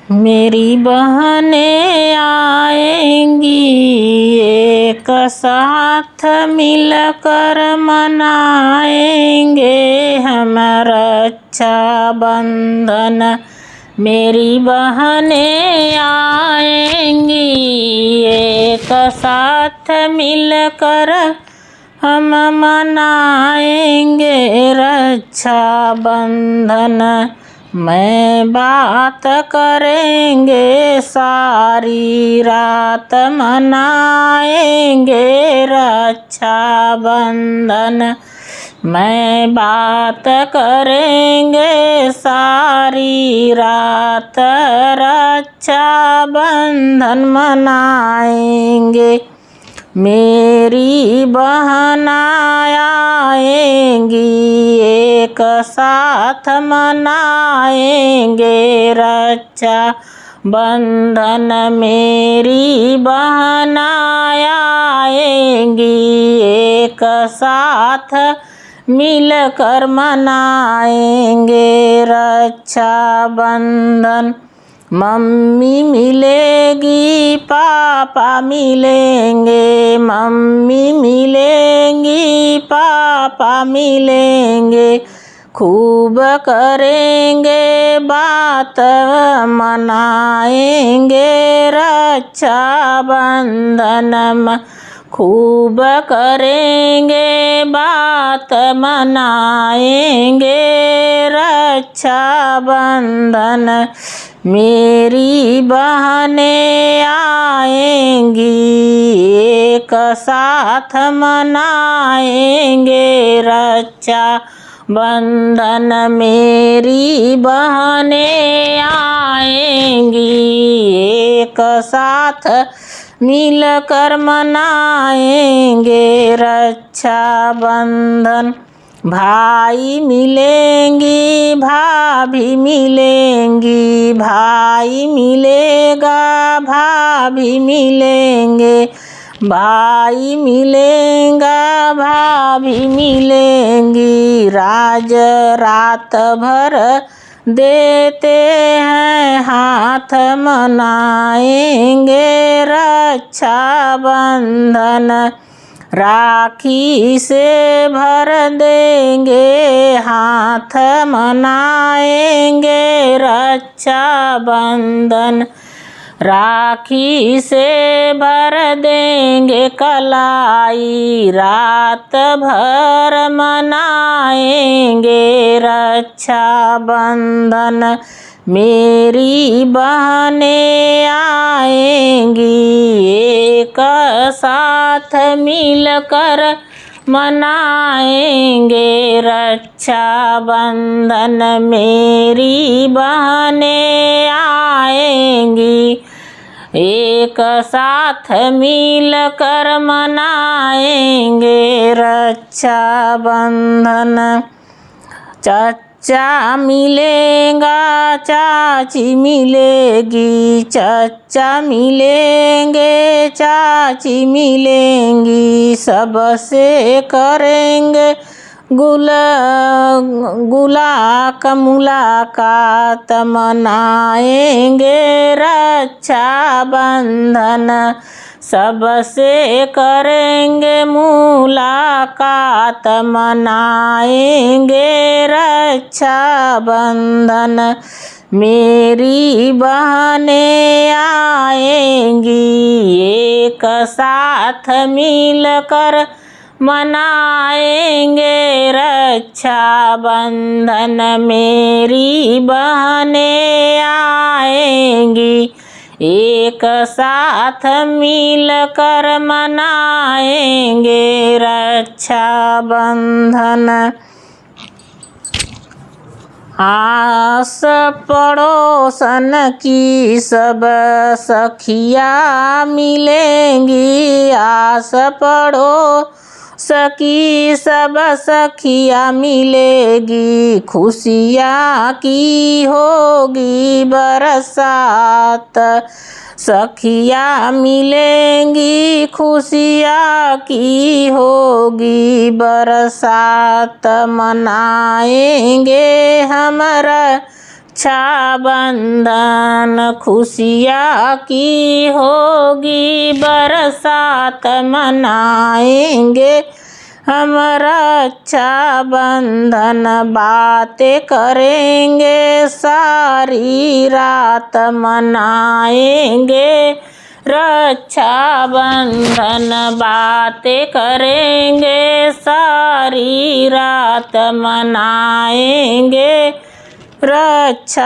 मेरी बहनें आएंगी एक साथ मिलकर मनाएंगे हम रक्षाबंधन। मेरी बहनें आएंगी एक साथ मिलकर हम मनाएंगे रक्षाबंधन। मैं बात करेंगे सारी रात मनाएंगे रक्षाबंधन। मैं बात करेंगे सारी रात रक्षाबंधन मनाएंगे। मेरी बहन आएंगी एक साथ मनाएंगे रक्षाबंधन। मेरी बहन आएंगी एक साथ मिलकर मनाएंगे रक्षाबंधन। मम्मी मिलेगी पापा मिलेंगे, मम्मी मिलेंगी पापा मिलेंगे। खूब करेंगे बात मनाएंगे रक्षाबंधन। खूब करेंगे बात मनाएंगे रक्षाबंधन। मेरी बहनें आएंगी एक साथ मनाएंगे रक्षाबंधन। मेरी बहनें आएंगी एक साथ मिलकर मनाएंगे रक्षाबंधन। भाई मिलेंगी भाभी मिलेंगी, भाई मिलेगा भाभी मिलेंगे। भाई मिलेगा भाभी मिलेंगी। राज रात भर देते हैं हाथ मनाएंगे रक्षाबंधन। राखी से भर देंगे हाथ मनाएंगे रक्षाबंधन। राखी से भर देंगे कलाई रात भर मनाएंगे रक्षाबंधन। मेरी बहनें आएंगी एक साथ मिलकर मनाएंगे रक्षाबंधन। मेरी बहनें आएंगी एक साथ मिलकर मनाएंगे रक्षाबंधन। चाचा मिलेगा चाची मिलेगी, चाचा मिलेंगे चाची मिलेंगी। सबसे करेंगे मुलाकात मनाएंगे रक्षाबंधन। सबसे करेंगे मुलाकात मनाएंगे रक्षाबंधन। मेरी बहनें आएंगी एक साथ मिलकर मनाएंगे रक्षाबंधन। मेरी बहनें आएंगी एक साथ मिलकर मनाएंगे रक्षाबंधन। आस पड़ोसन की सब सखिया मिलेंगी, आस पड़ोस की सब सखिया मिलेगी। खुशियाँ की होगी बरसात, सखिया मिलेंगी खुशियाँ की होगी बरसात। मनाएंगे हम रक्षाबंधन खुशियाँ की होगी बरसात मनाएंगे हम रक्षाबंधन, बातें करेंगे सारी रात मनाएंगे रक्षाबंधन, बातें करेंगे सारी रात मनाएंगे रक्षाबंधन।